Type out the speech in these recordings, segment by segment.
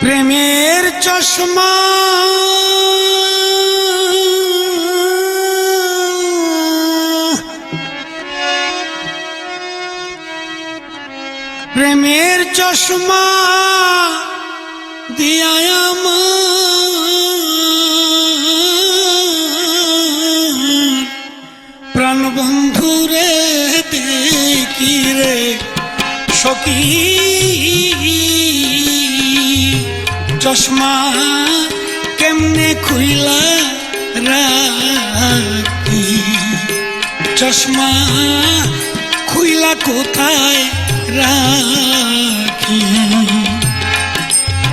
প্রেমের চশমা প্রেমের চশমা দিয়া আমার প্রাণ বন্ধুরে দেখি রে সখী চশমা কেমনে খুইলা রাখি চশমা খুইলা কোথায় রাখি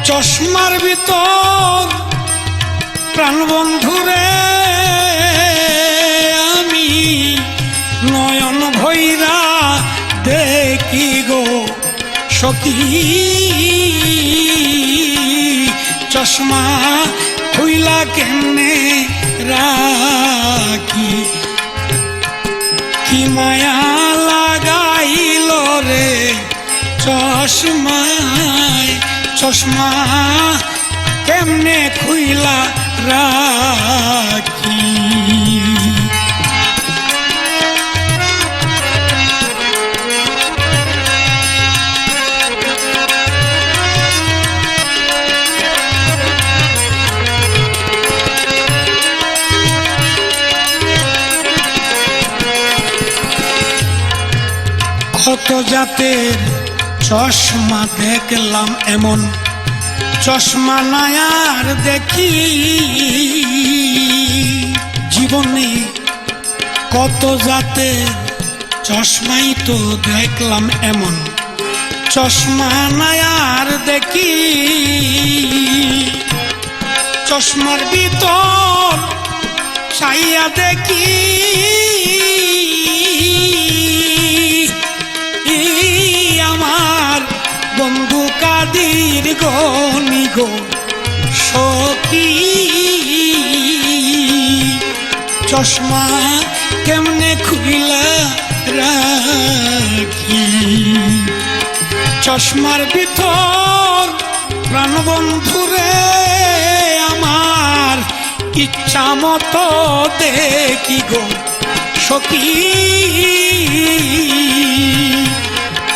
চশমার ভিতর প্রাণ বন্ধুরে আমি নয়ন ভৈরা দেখি গো সখী চশমা খুইলা কেমনে রাখি কি মায়া লাগাইল রে চশমায় চশমা কেমনে খুইলা রাখি কত জাতের চশমা দেখলাম এমন চশমা নায়ার দেখি জীবনে কত জাতের চশমাই তো দেখলাম এমন চশমা নায়ার দেখি চশমার ভিতর চাইয়া দেখি বন্ধু কাদির গনি গো সখী চশমা কেমনে খুইলা রাখি চশমার ভিতর প্রাণ বন্ধুরে আমার ইচ্ছা মতো দেখি গো সখী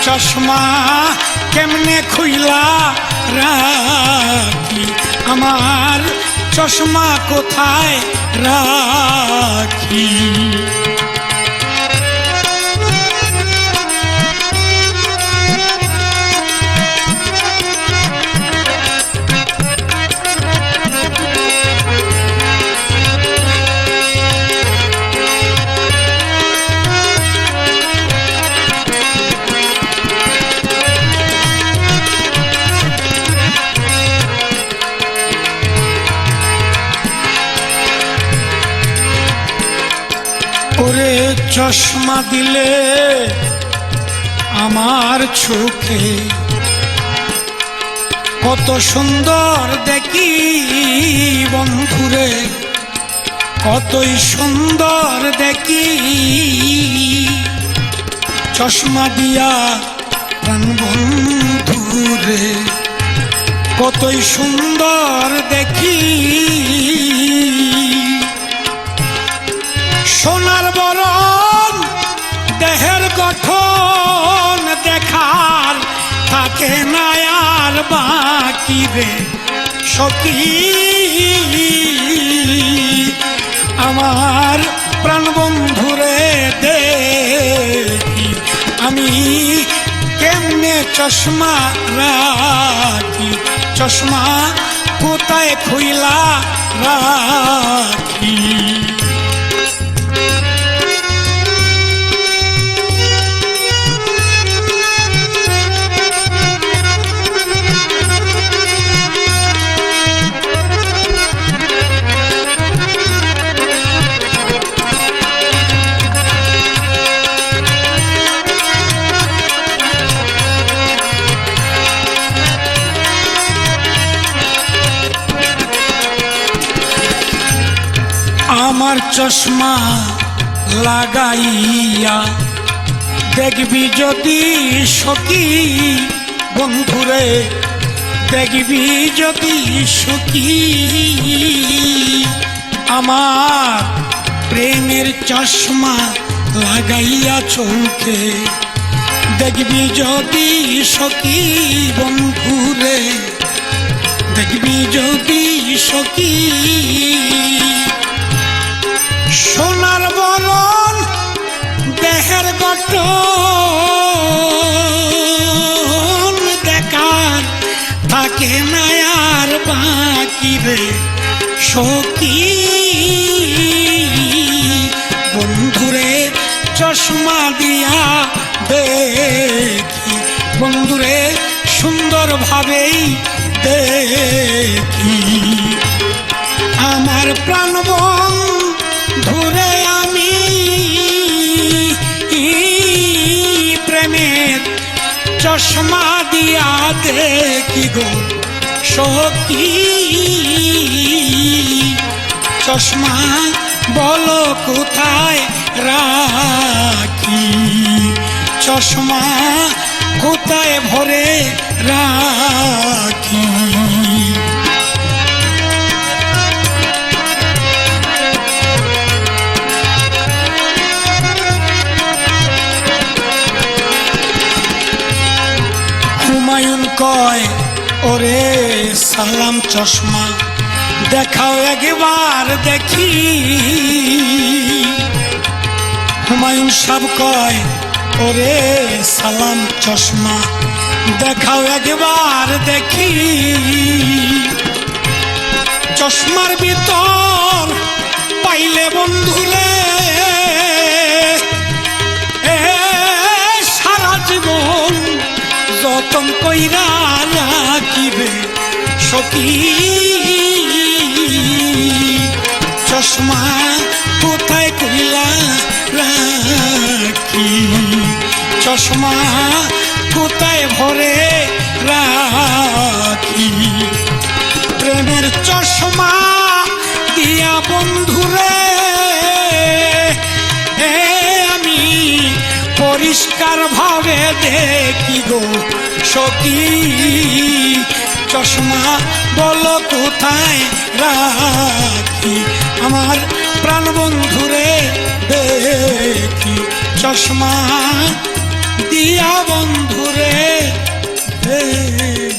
চশমা কেমনে খুইলা রাখি আমার চশমা কোথায় রাখি ওরে চশমা দিলে আমার চোখে কত সুন্দর দেখি বন্ধুরে কতই সুন্দর দেখি চশমা দিয়া প্রাণ বন্ধুরে কতই সুন্দর দেখি সোনার বরণ দেহের গঠন দেখার থাকে না আর বাকি রে সখী আমার প্রাণ বন্ধুরে দেখি আমি কেমনে চশমা রাখি চশমা কোথায় খুইলা রাখি আমার চশমা লাগাইয়া দেখবি যদি সখী বন্ধুরে দেখবি যদি সখী আমার প্রেমের চশমা লাগাইয়া চোখে, দেখবি যদি সখী বন্ধুরে, দেখবি যদি সখী সোনার বরণ দেহের গঠন দেখার থাকে না আর বাকি রে সখী। বন্ধুরে চশমা দিয়া দেখি, বন্ধুরে সুন্দর ভাবেই দেখি, আমার প্রাণ বন্ধুরে আমি প্রেমের চশমা দিয়া দেখি গো সখী। চশমা বলো কোথায় রাখি, চশমা কোথায় ভরে রাখি। হুমায়ুন কয় ওরে সালাম চশমা দেখাও একবার দেখি, হুমায়ুন সাহেব কয় ওরে সালাম চশমা দেখাও একবার দেখি। চশমার ভিতর পাইলে বন্ধুরে সারা জীবন যতন কইরা রাখিবে সখী। চশমা কোথায় কইলা রাখি, চশমা কোথায় ভরে রাখি। প্রেমের চশমা দিয়া বন্ধুরে আমি পরিষ্কার ভাবে দেখি গো সখী। চশমা বলো কোথায় রাখি, আমার প্রাণ বন্ধুরে দেখি, চশমা দিয়া বন্ধুরে দেখি।